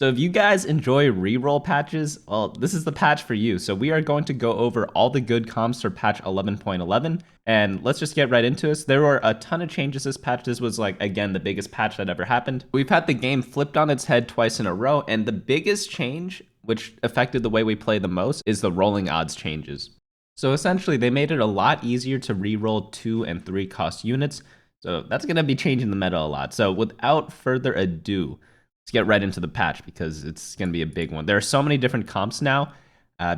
So if you guys enjoy reroll patches, well, this is the patch for you. So we are going to go over all the good comps for patch 11.11, and let's just get right into this. There were a ton of changes this patch. This was like, again, the biggest patch that ever happened. We've had the game flipped on its head twice in a row, and the biggest change, which affected the way we play the most, is the rolling odds changes. So essentially, they made it a lot easier to reroll 2 and 3 cost units. So that's going to be changing the meta a lot. So without further ado, let's get right into the patch because it's going to be a big one. There are so many different comps now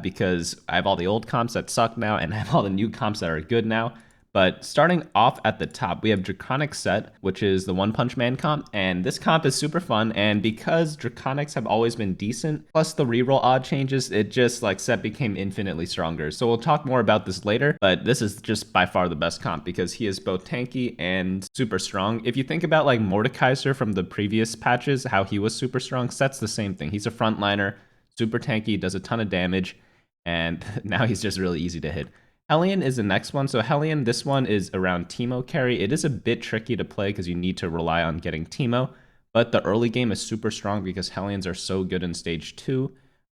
because I have all the old comps that suck now and I have all the new comps that are good now. But starting off at the top, we have Draconic Sett, which is the One Punch Man comp, and this comp is super fun, and because Draconics have always been decent, plus the reroll odd changes, it just, like, Sett became infinitely stronger. So we'll talk more about this later, but this is just by far the best comp, because he is both tanky and super strong. If you think about, like, Mordekaiser from the previous patches, how he was super strong, Sett's the same thing. He's a frontliner, super tanky, does a ton of damage, and now he's just really easy to hit. Hellion is the next one. So Hellion, this one is around Teemo carry. It is a bit tricky to play because you need to rely on getting Teemo, but the early game is super strong because Hellions are so good in stage 2.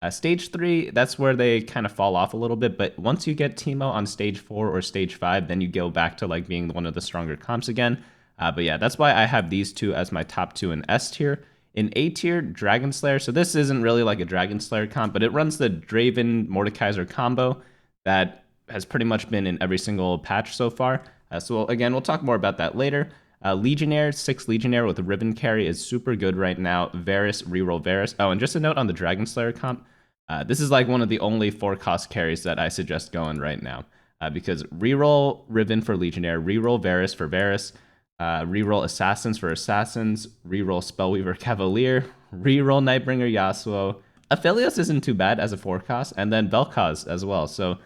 Stage 3, that's where they kind of fall off a little bit, but once you get Teemo on stage 4 or stage 5, then you go back to like being one of the stronger comps again. But yeah, that's why I have these two as my top 2 in S tier. In A tier, Dragonslayer. So this isn't really like a Dragonslayer comp, but it runs the Draven Mordekaiser combo that has pretty much been in every single patch so far. So again, we'll talk more about that later. Legionnaire, 6 Legionnaire with a Riven carry is super good right now. Varus, reroll Varus. Oh, and just a note on the Dragonslayer comp. This is like one of the only 4 cost carries that I suggest going right now. Because reroll Riven for Legionnaire, reroll Varus for Varus, reroll Assassins for Assassins, reroll Spellweaver Cavalier, reroll Nightbringer Yasuo. Aphelios isn't too bad as a 4 cost, and then Vel'Koz as well. So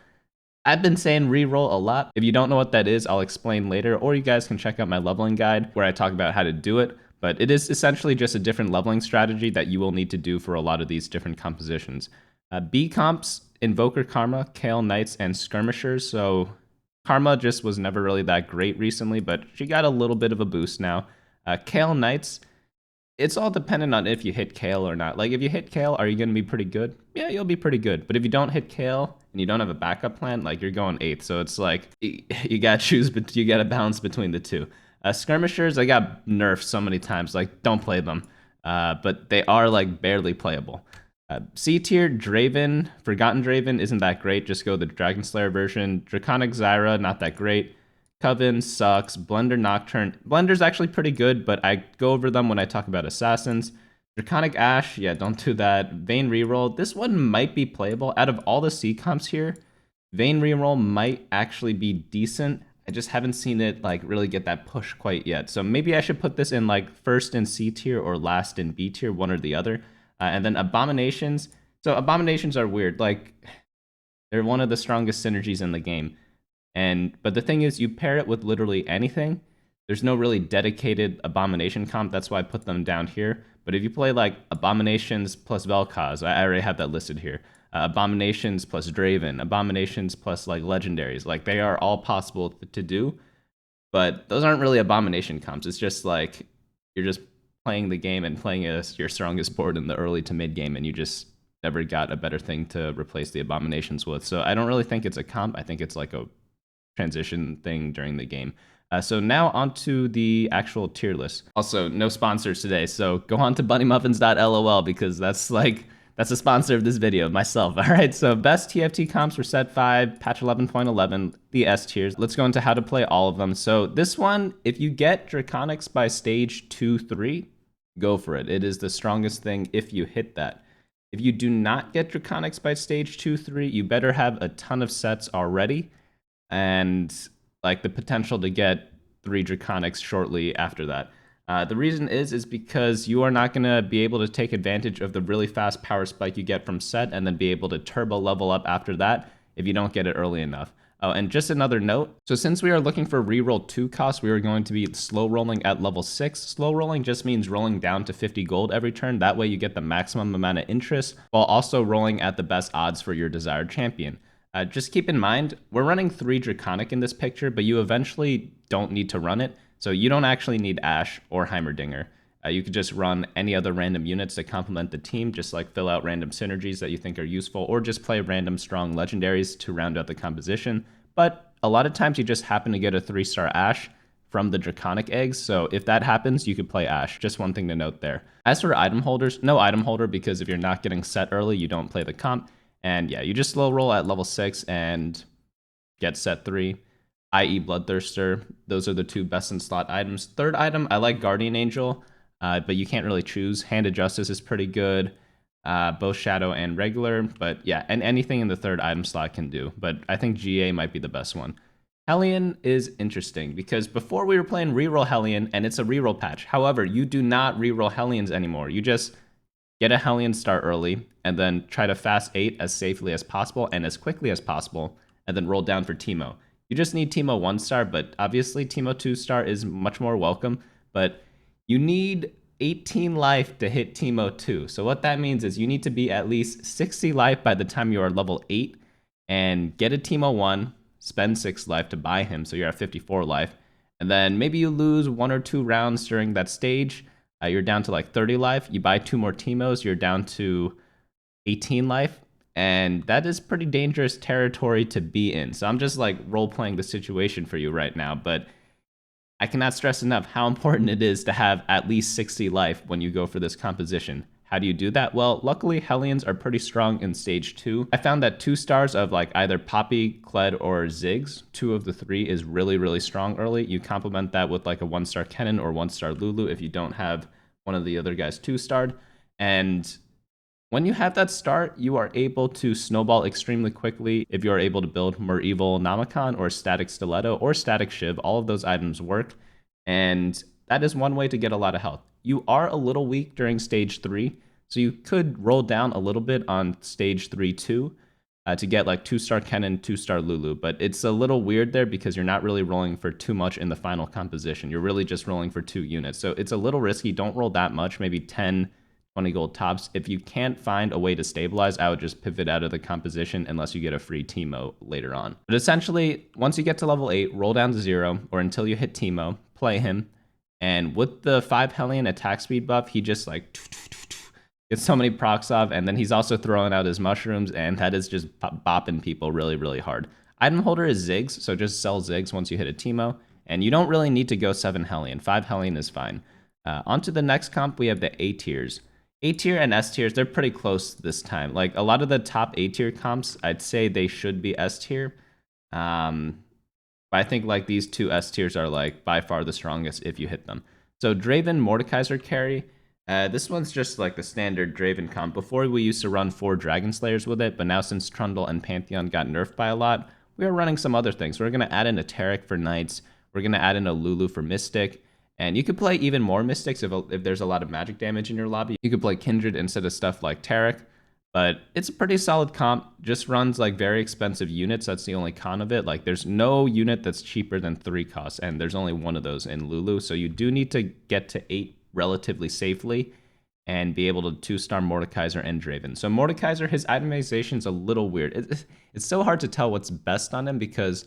I've been saying reroll a lot. If you don't know what that is, I'll explain later, or you guys can check out my leveling guide where I talk about how to do it. But it is essentially just a different leveling strategy that you will need to do for a lot of these different compositions. B comps, Invoker Karma, Kayle Knights, and Skirmishers. So Karma just was never really that great recently, but she got a little bit of a boost now. Kayle Knights, it's all dependent on if you hit Kayle or not. Like, if you hit Kayle, are you going to be pretty good? Yeah, you'll be pretty good. But if you don't hit Kayle and you don't have a backup plan, like, you're going 8th. So it's like, you got to choose, but you got to balance between the two. Skirmishers, I got nerfed so many times. Like, don't play them. But they are, like, barely playable. C tier, Draven, Forgotten Draven isn't that great. Just go the Dragonslayer version. Draconic Zyra, not that great. Coven sucks. Blender Nocturne. Blender's actually pretty good, but I go over them when I talk about Assassins. Draconic Ashe, yeah, don't do that. Vayne Reroll, this one might be playable. Out of all the C comps here, Vayne Reroll might actually be decent. I just haven't seen it like really get that push quite yet. So maybe I should put this in like first in C tier or last in B tier, one or the other. And then Abominations. So Abominations are weird. Like, they're one of the strongest synergies in the game. But the thing is, you pair it with literally anything. There's no really dedicated Abomination comp. That's why I put them down here. But if you play like Abominations plus Vel'Koz, I already have that listed here. Abominations plus Draven, Abominations plus like Legendaries. Like, they are all possible to do. But those aren't really Abomination comps. It's just like you're just playing the game and playing as your strongest board in the early to mid game, and you just never got a better thing to replace the Abominations with. So I don't really think it's a comp. I think it's like a transition thing during the game. So now onto the actual tier list. Also, no sponsors today, so go on to BunnyMuffins.lol because that's a sponsor of this video, myself. All right, so best TFT comps for set 5, patch 11.11, the S tiers. Let's go into how to play all of them. So this one, if you get Draconics by stage 2-3, go for it. It is the strongest thing if you hit that. If you do not get Draconics by stage 2-3, you better have a ton of sets already, and like the potential to get 3 Draconics shortly after that. The reason is because you are not going to be able to take advantage of the really fast power spike you get from Sett and then be able to turbo level up after that if you don't get it early enough. Oh, and just another note. So since we are looking for reroll 2 costs, we are going to be slow rolling at level 6. Slow rolling just means rolling down to 50 gold every turn. That way you get the maximum amount of interest while also rolling at the best odds for your desired champion. Just keep in mind, we're running 3 Draconic in this picture, but you eventually don't need to run it. So you don't actually need Ashe or Heimerdinger. You could just run any other random units to complement the team, just like fill out random synergies that you think are useful, or just play random strong legendaries to round out the composition. But a lot of times you just happen to get a 3-star Ashe from the Draconic eggs, so if that happens, you could play Ashe. Just one thing to note there. As for item holders, no item holder, because if you're not getting Sett early, you don't play the comp. And yeah, you just slow roll at level 6 and get Sett 3, i.e. Bloodthirster. Those are the 2 best in slot items. Third item, I like Guardian Angel. But you can't really choose. Hand of Justice is pretty good, both Shadow and regular. But yeah, and anything in the 3rd item slot can do. But I think GA might be the best one. Hellion is interesting because before we were playing reroll Hellion, and it's a reroll patch. However, you do not reroll Hellions anymore. You just get a Hellion start early, and then try to fast 8 as safely as possible and as quickly as possible, and then roll down for Teemo. You just need Teemo 1-star, but obviously Teemo 2-star is much more welcome. But you need 18 life to hit Teemo 2. So what that means is you need to be at least 60 life by the time you are level 8 and get a Teemo 1, spend 6 life to buy him so you're at 54 life. And then maybe you lose 1 or 2 rounds during that stage. You're down to like 30 life. You buy 2 more Teemos, you're down to 18 life. And that is pretty dangerous territory to be in. So I'm just like role-playing the situation for you right now. But I cannot stress enough how important it is to have at least 60 life when you go for this composition. How do you do that? Well, luckily, Hellions are pretty strong in stage 2. I found that 2 stars of like either Poppy, Kled, or Ziggs, 2 of the 3 is really, really strong early. You complement that with like a 1-star Kennen or 1-star Lulu if you don't have one of the other guys 2-starred. And when you have that start, you are able to snowball extremely quickly. If you are able to build Merevil Namacon or Static Stiletto or Static Shiv, all of those items work. And that is one way to get a lot of health. You are a little weak during stage 3, so you could roll down a little bit on stage 3 too to get like 2-star Kennen, 2-star Lulu. But it's a little weird there because you're not really rolling for too much in the final composition. You're really just rolling for 2 units. So it's a little risky. Don't roll that much, maybe 10, 20 gold tops. If you can't find a way to stabilize, I would just pivot out of the composition unless you get a free Teemo later on. But essentially, once you get to level 8, roll down to 0 or until you hit Teemo, play him. And with the 5 Hellion attack speed buff, he just like gets so many procs off, and then he's also throwing out his mushrooms, and that is just bopping people really, really hard. Item holder is Ziggs, so just sell Ziggs once you hit a Teemo, and you don't really need to go 7 Hellion. 5 Hellion is fine. On to the next comp, we have the A tiers. A tier and S tiers, they're pretty close this time. Like a lot of the top A tier comps, I'd say they should be S tier. But I think like these 2 S tiers are like by far the strongest if you hit them. So Draven Mordekaiser carry. This one's just like the standard Draven comp. Before we used to run 4 Dragonslayers with it, but now since Trundle and Pantheon got nerfed by a lot, we are running some other things. We're going to add in a Taric for Knights. We're going to add in a Lulu for Mystic. And you could play even more Mystics if there's a lot of magic damage in your lobby. You could play Kindred instead of stuff like Taric. But it's a pretty solid comp. Just runs like very expensive units. That's the only con of it. Like there's no unit that's cheaper than 3 costs, and there's only one of those in Lulu. So you do need to get to 8 relatively safely and be able to 2-star Mordekaiser and Draven. So Mordekaiser, his itemization's a little weird. It's so hard to tell what's best on him because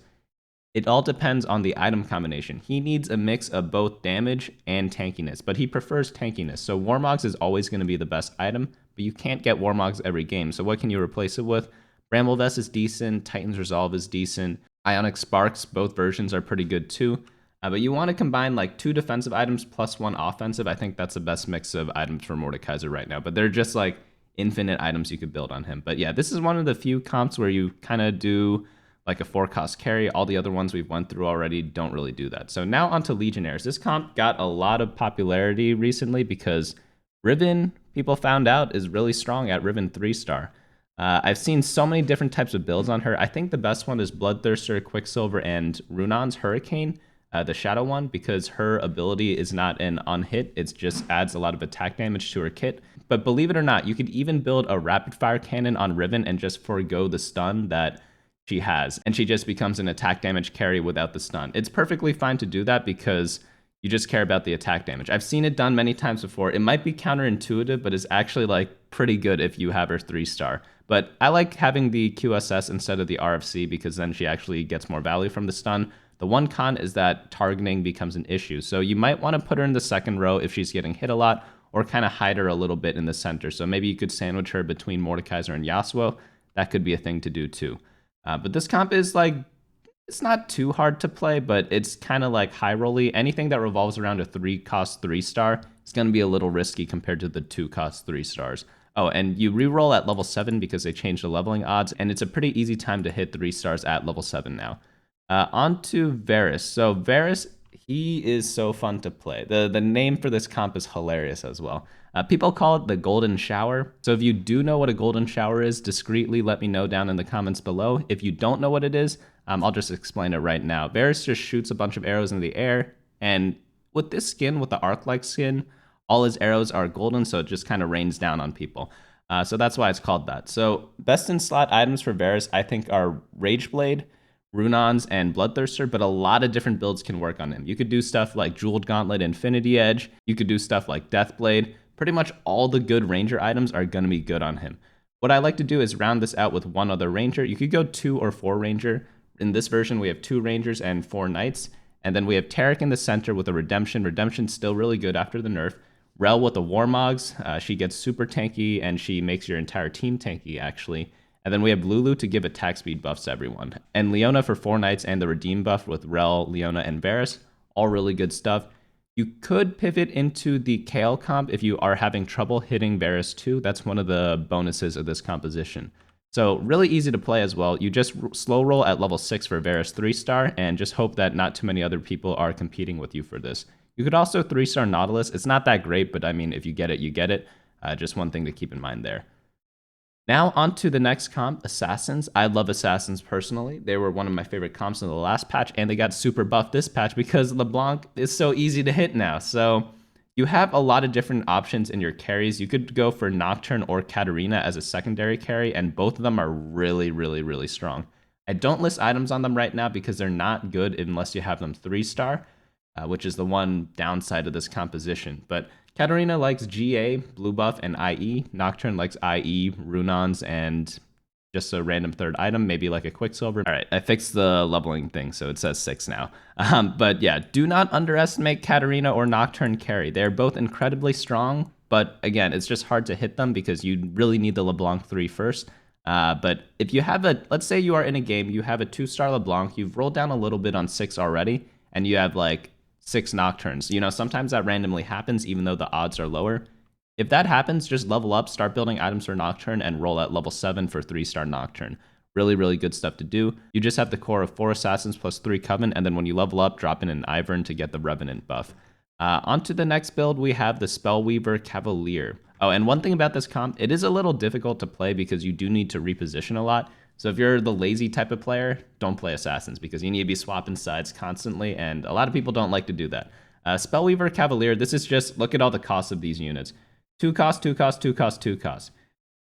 it all depends on the item combination. He needs a mix of both damage and tankiness, but he prefers tankiness. So Warmogs is always going to be the best item, but you can't get Warmogs every game. So what can you replace it with? Bramble Vest is decent, Titan's Resolve is decent, Ionic Sparks, both versions are pretty good too. But you want to combine like 2 defensive items plus 1 offensive. I think that's the best mix of items for Mordekaiser right now, but they're just like infinite items you could build on him. But yeah, this is one of the few comps where you kind of do like a 4-cost carry. All the other ones we've went through already don't really do that. So now onto Legionnaires. This comp got a lot of popularity recently because Riven, people found out, is really strong at Riven 3-star. I've seen so many different types of builds on her. I think the best one is Bloodthirster, Quicksilver, and Runon's Hurricane, the Shadow one, because her ability is not an on-hit. It just adds a lot of attack damage to her kit. But believe it or not, you could even build a rapid-fire cannon on Riven and just forego the stun that she has, and she just becomes an attack damage carry without the stun. It's perfectly fine to do that because you just care about the attack damage. I've seen it done many times before. It might be counterintuitive, but it's actually like pretty good if you have her 3-star. But I like having the QSS instead of the RFC because then she actually gets more value from the stun. The one con is that targeting becomes an issue. So you might want to put her in the second row if she's getting hit a lot, or kind of hide her a little bit in the center. So maybe you could sandwich her between Mordekaiser and Yasuo. That could be a thing to do too. But this comp is like, it's not too hard to play, but it's kind of like high rolly. Anything that revolves around a 3-cost 3-star is going to be a little risky compared to the 2-cost 3-stars. Oh, and you reroll at level 7 because they changed the leveling odds, and it's a pretty easy time to hit 3 stars at level 7 now. On to Varus. So Varus, he is so fun to play. The name for this comp is hilarious as well. People call it the Golden Shower. So if you do know what a Golden Shower is, discreetly let me know down in the comments below. If you don't know what it is, I'll just explain it right now. Varus just shoots a bunch of arrows in the air, and with this skin, with the arc-like skin, all his arrows are golden, so it just kind of rains down on people. So that's why it's called that. So best in slot items for Varus, I think, are Rageblade, Runons, and Bloodthirster, but a lot of different builds can work on him. You could do stuff like Jeweled Gauntlet, Infinity Edge. You could do stuff like Deathblade. Pretty much all the good Ranger items are going to be good on him. What I like to do is round this out with one other Ranger. You could go 2 or 4 Ranger. In this version, we have 2 Rangers and 4 Knights. And then we have Taric in the center with a Redemption. Redemption's still really good after the nerf. Rel with the Warmogs. She gets super tanky, and she makes your entire team tanky, actually. And then we have Lulu to give attack speed buffs to everyone. And Leona for 4 Knights and the Redeem buff with Rel, Leona, and Varus. All really good stuff. You could pivot into the Kayle comp if you are having trouble hitting Varus too. That's one of the bonuses of this composition. So really easy to play as well. You just slow roll at level 6 for Varus 3-star, and just hope that not too many other people are competing with you for this. You could also 3-star Nautilus. It's not that great, but I mean, if you get it, you get it. Just one thing to keep in mind there. Now on to the next comp, Assassins. I love Assassins personally. They were one of my favorite comps in the last patch, and they got super buffed this patch because Leblanc is so easy to hit now. So you have a lot of different options in your carries. You could go for Nocturne or Katarina as a secondary carry, and both of them are really, really, really strong. I don't list items on them right now because they're not good unless you have them 3-star, which is the one downside of this composition. But Katarina likes GA, blue buff, and IE. Nocturne likes IE, Runons, and just a random third item, maybe like a Quicksilver. All right, I fixed the leveling thing, so it says 6 now. But yeah, do not underestimate Katarina or Nocturne carry. They're both incredibly strong, but again, it's just hard to hit them because you really need the Leblanc 3 first. But if you have let's say you are in a game, you have a 2-star Leblanc, you've rolled down a little bit on 6 already, and you have like 6 Nocturnes. You know, sometimes that randomly happens even though the odds are lower. If that happens, just level up, start building items for Nocturne, and roll at level 7 for 3-star Nocturne. Really, really good stuff to do. You just have the core of 4 Assassins plus 3 Coven, and then when you level up, drop in an Ivern to get the Revenant buff. On to the next build, we have the Spellweaver Cavalier. Oh, and one thing about this comp, it is a little difficult to play because you do need to reposition a lot. So if you're the lazy type of player, don't play Assassins because you need to be swapping sides constantly, and a lot of people don't like to do that. Spellweaver Cavalier, this is just, look at all the costs of these units. 2 cost, 2 cost, 2 cost, 2 cost.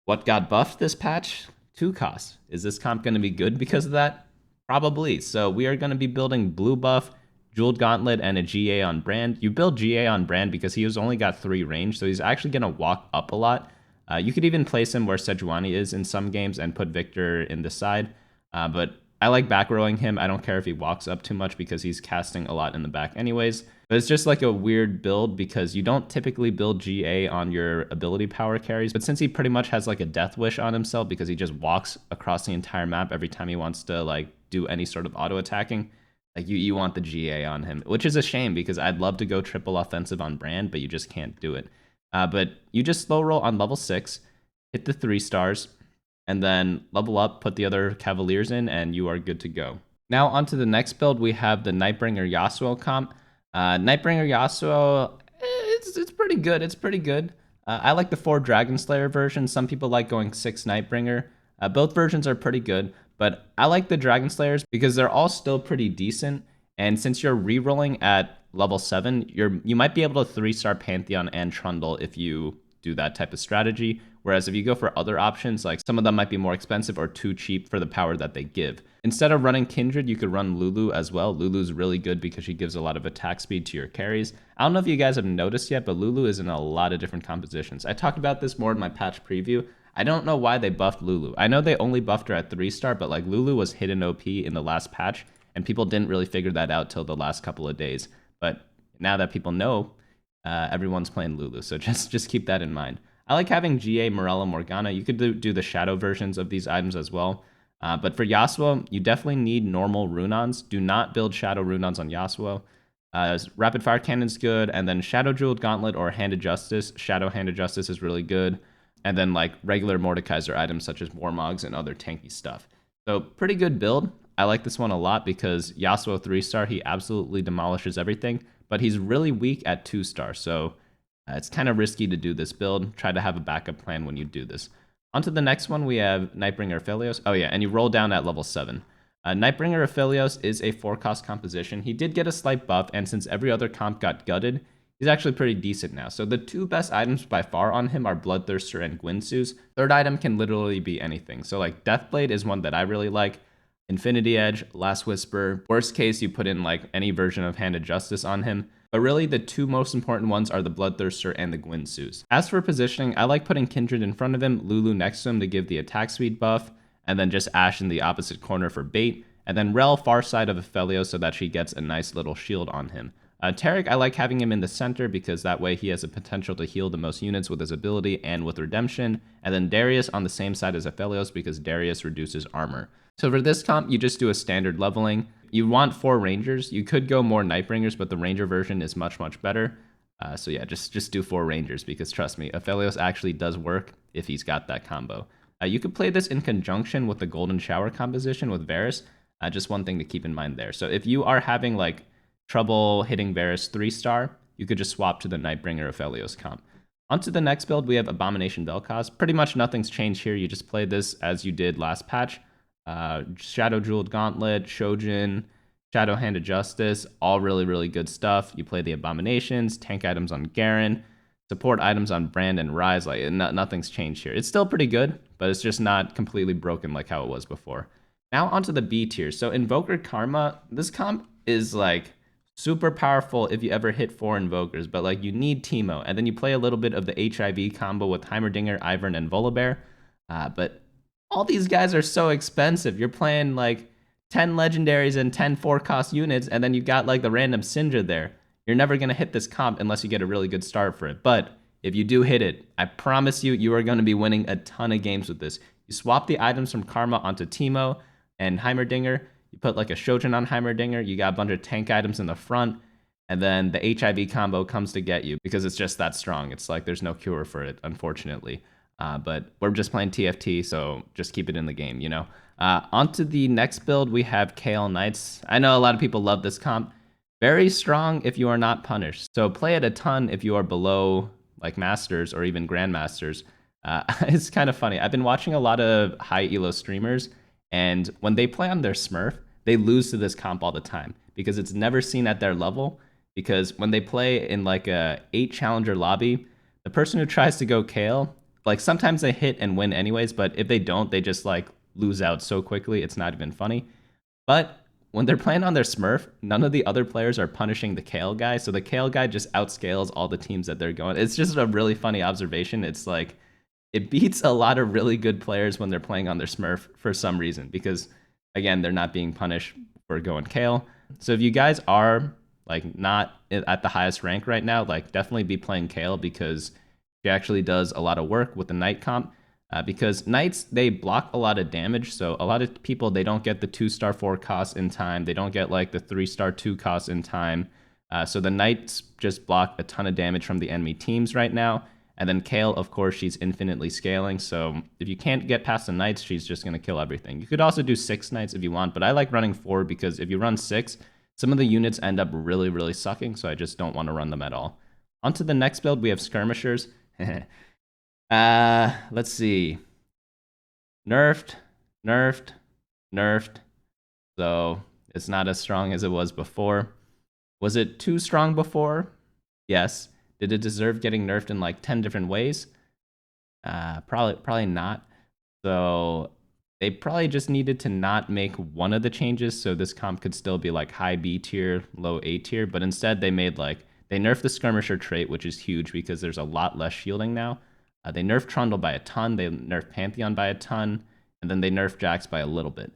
What got buffed this patch? 2 costs. Is this comp going to be good because of that? Probably. So we are going to be building blue buff, Jeweled Gauntlet, and a GA on Brand. You build GA on Brand because he has only got 3 range, so he's actually going to walk up a lot. You could even place him where Sejuani is in some games and put Victor in the side. But I like back rowing him. I don't care if he walks up too much because he's casting a lot in the back anyways. But it's just like a weird build because you don't typically build GA on your ability power carries. But since he pretty much has like a death wish on himself because he just walks across the entire map every time he wants to like do any sort of auto attacking, like you want the GA on him, which is a shame because I'd love to go triple offensive on Brand, but you just can't do it. But you just slow roll on level 6, hit the 3 stars, and then level up, put the other Cavaliers in, and you are good to go. Now on to the next build, we have the Nightbringer Yasuo comp. Nightbringer Yasuo, it's pretty good. It's pretty good. I like the 4 Dragonslayer version. Some people like going 6 Nightbringer. Both versions are pretty good, but I like the Dragonslayers because they're all still pretty decent. And since you're rerolling at level 7, you might be able to 3-star Pantheon and Trundle if you do that type of strategy. Whereas if you go for other options, like some of them might be more expensive or too cheap for the power that they give. Instead of running Kindred, you could run Lulu as well. Lulu's really good because she gives a lot of attack speed to your carries. I don't know if you guys have noticed yet, but Lulu is in a lot of different compositions. I talked about this more in my patch preview. I don't know why they buffed Lulu. I know they only buffed her at 3-star, but like Lulu was hidden OP in the last patch, and people didn't really figure that out till the last couple of days. But now that people know, everyone's playing Lulu, so just keep that in mind. I like having GA Morella Morgana. You could do the shadow versions of these items as well. But for Yasuo, you definitely need normal Runons. Do not build shadow Runons on Yasuo. Rapid Fire Cannon's good, and then Shadow Jeweled Gauntlet or Hand of Justice. Shadow Hand of Justice is really good. And then like regular Mordekaiser items such as Warmogs and other tanky stuff. So pretty good build. I like this one a lot because Yasuo 3-star, he absolutely demolishes everything, but he's really weak at 2-star. So it's kind of risky to do this build. Try to have a backup plan when you do this. On to the next one, we have Nightbringer Aphelios. Oh yeah, and you roll down at level 7. Nightbringer Aphelios is a 4-cost composition. He did get a slight buff, and since every other comp got gutted, he's actually pretty decent now. So the 2 best items by far on him are Bloodthirster and Gwynsu's. Third item can literally be anything. So like Deathblade is one that I really like. Infinity Edge, Last Whisper. Worst case, you put in like any version of Hand of Justice on him. But really, the 2 most important ones are the Bloodthirster and the Gwynsu's. As for positioning, I like putting Kindred in front of him, Lulu next to him to give the attack speed buff, and then just Ashe in the opposite corner for bait, and then Rel far side of Aphelios so that she gets a nice little shield on him. Taric, I like having him in the center because that way he has the potential to heal the most units with his ability and with Redemption, and then Darius on the same side as Aphelios because Darius reduces armor. So for this comp, you just do a standard leveling. You want 4 Rangers. You could go more Nightbringers, but the Ranger version is much, much better. So yeah, just do 4 Rangers because trust me, Aphelios actually does work if he's got that combo. You could play this in conjunction with the Golden Shower composition with Varus. Just one thing to keep in mind there. So if you are having like trouble hitting Varus 3-star, you could just swap to the Nightbringer Aphelios comp. Onto the next build, we have Abomination Vel'Koz. Pretty much nothing's changed here. You just play this as you did last patch. Shadow Jeweled Gauntlet, Shojin, Shadow Hand of Justice, all really, really good stuff. You play the Abominations, tank items on Garen, support items on Brand and Rise. Like nothing's changed here. It's still pretty good, but it's just not completely broken like how it was before. Now onto the B tier. So Invoker Karma, this comp is like super powerful if you ever hit 4 Invokers, but like you need Teemo, and then you play a little bit of the HIV combo with Heimerdinger, Ivern, and Volibear. But all these guys are so expensive. You're playing like 10 legendaries and 10 4-cost units, and then you got like the random Syndra there. You're never going to hit this comp unless you get a really good start for it. But if you do hit it, I promise you, you are going to be winning a ton of games with this. You swap the items from Karma onto Teemo and Heimerdinger. You put like a Shojin on Heimerdinger. You got a bunch of tank items in the front. And then the HIV combo comes to get you because it's just that strong. It's like there's no cure for it, unfortunately. But we're just playing TFT, so just keep it in the game, you know? Onto the next build, we have Kayle Knights. I know a lot of people love this comp. Very strong if you are not punished. So play it a ton if you are below like Masters or even Grandmasters. It's kind of funny. I've been watching a lot of high elo streamers, and when they play on their Smurf, they lose to this comp all the time because it's never seen at their level. Because when they play in like a 8 challenger lobby, the person who tries to go Kayle, like sometimes they hit and win anyways, but if they don't, they just like lose out so quickly, it's not even funny. But when they're playing on their Smurf, none of the other players are punishing the Kayle guy, so the Kayle guy just outscales all the teams that they're going. It's just a really funny observation. It's like, it beats a lot of really good players when they're playing on their Smurf for some reason, because again, they're not being punished for going Kayle. So if you guys are like not at the highest rank right now, like definitely be playing Kayle because she actually does a lot of work with the Knight comp. Because Knights, they block a lot of damage, so a lot of people, they don't get the 2-star 4 cost in time, they don't get like the 3-star 2 cost in time, so the Knights just block a ton of damage from the enemy teams right now, and then Kayle, of course, she's infinitely scaling, so if you can't get past the Knights, she's just going to kill everything. You could also do 6 Knights if you want, but I like running 4 because if you run 6, some of the units end up really, really sucking, so I just don't want to run them at all. On to the next build, we have Skirmishers. Let's see. Nerfed. So it's not as strong as it was before. Was it too strong before? Yes. Did it deserve getting nerfed in like 10 different ways? Probably not. So they probably just needed to not make one of the changes so this comp could still be like high B tier, low A tier, but instead they made like, they nerfed the Skirmisher trait, which is huge because there's a lot less shielding now. They nerfed Trundle by a ton, they nerfed Pantheon by a ton, and then they nerfed Jax by a little bit.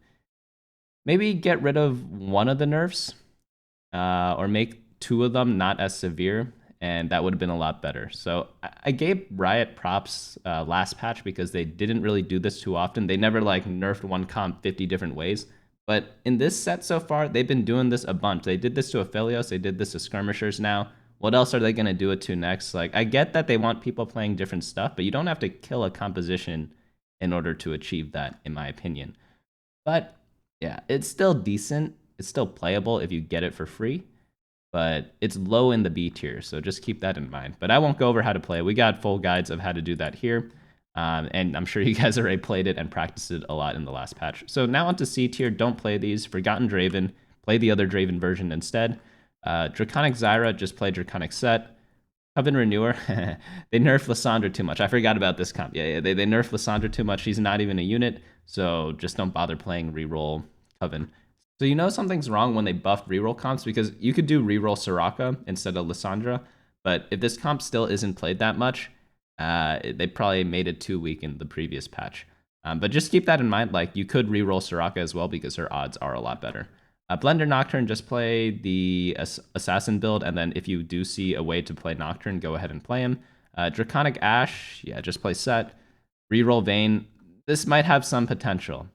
maybe get rid of one of the nerfs, or make two of them not as severe, and that would have been a lot better. So I gave Riot props last patch because they didn't really do this too often. They never like nerfed one comp 50 different ways. But in this set so far, they've been doing this a bunch. They did this to Aphelios, they did this to Skirmishers now. What else are they going to do it to next? Like, I get that they want people playing different stuff, but you don't have to kill a composition in order to achieve that, in my opinion. But yeah, it's still decent. It's still playable if you get it for free, but it's low in the B tier, so just keep that in mind. But I won't go over how to play. We got full guides of how to do that here, and I'm sure you guys already played it and practiced it a lot in the last patch. So now onto C tier. Don't play these. Forgotten Draven. Play the other Draven version instead. Draconic Zyra, just play Draconic Sett. Coven Renewer, they nerfed Lissandra too much. I forgot about this comp. Yeah, they nerfed Lissandra too much. She's not even a unit, so just don't bother playing Reroll Coven. So you know something's wrong when they buffed Reroll comps, because you could do Reroll Soraka instead of Lissandra, but if this comp still isn't played that much, they probably made it too weak in the previous patch. But just keep that in mind, like you could Reroll Soraka as well because her odds are a lot better. Blender Nocturne, just play the Assassin build, and then if you do see a way to play Nocturne, go ahead and play him. Draconic Ashe, yeah, just play Sett. Reroll Vayne, this might have some potential,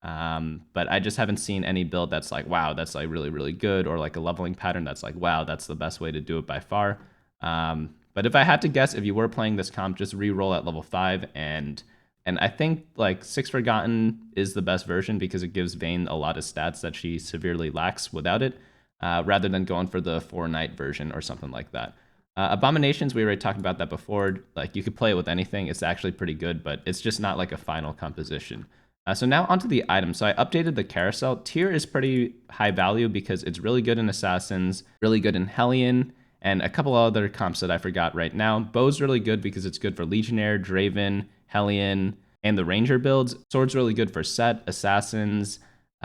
but I just haven't seen any build that's like, wow, that's like really, really good, or like a leveling pattern that's like, wow, that's the best way to do it by far. But if I had to guess, if you were playing this comp, just reroll at level 5, and I think like 6 Forgotten is the best version because it gives Vayne a lot of stats that she severely lacks without it, rather than going for the 4 Knight version or something like that. Abominations, we already talked about that before. Like you could play it with anything. It's actually pretty good, but it's just not like a final composition. So now onto the items. So I updated the carousel. Tier is pretty high value because it's really good in Assassins, really good in Hellion, and a couple other comps that I forgot right now. Bow's really good because it's good for Legionnaire, Draven, Hellion, and the Ranger builds. Sword's really good for Sett, Assassins,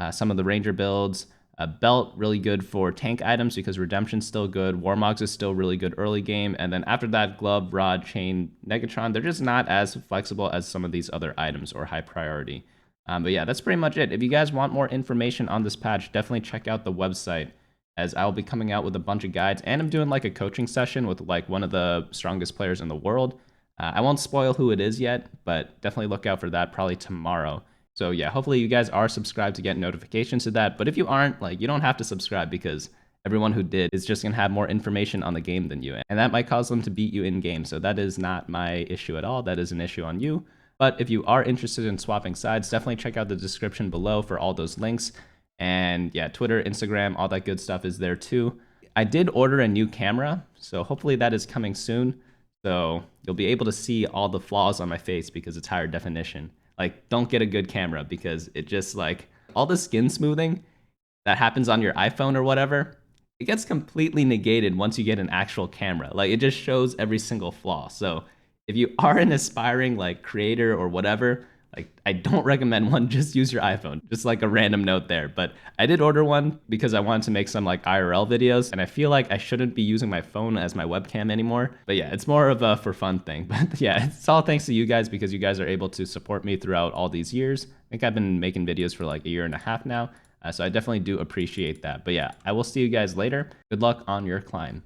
some of the Ranger builds. Belt, really good for tank items because Redemption's still good. Warmogs is still really good early game. And then after that, Glove, Rod, Chain, Negatron, they're just not as flexible as some of these other items or high priority. But yeah, that's pretty much it. If you guys want more information on this patch, definitely check out the website, as I'll be coming out with a bunch of guides, and I'm doing like a coaching session with like one of the strongest players in the world. I won't spoil who it is yet, but definitely look out for that probably tomorrow. So yeah, hopefully you guys are subscribed to get notifications to that. But if you aren't, like, you don't have to subscribe because everyone who did is just gonna have more information on the game than you, and that might cause them to beat you in game. So that is not my issue at all. That is an issue on you. But if you are interested in swapping sides, definitely check out the description below for all those links. And yeah, Twitter, Instagram, all that good stuff is there too. I did order a new camera, so hopefully that is coming soon. So you'll be able to see all the flaws on my face because it's higher definition. Like, don't get a good camera because it just like all the skin smoothing that happens on your iPhone or whatever, it gets completely negated once you get an actual camera. Like, it just shows every single flaw. So if you are an aspiring like creator or whatever, like, I don't recommend one. Just use your iPhone. Just like a random note there. But I did order one because I wanted to make some like IRL videos, and I feel like I shouldn't be using my phone as my webcam anymore. But yeah, it's more of a for fun thing. But yeah, it's all thanks to you guys because you guys are able to support me throughout all these years. I think I've been making videos for like a year and a half now. So I definitely do appreciate that. But yeah, I will see you guys later. Good luck on your climb.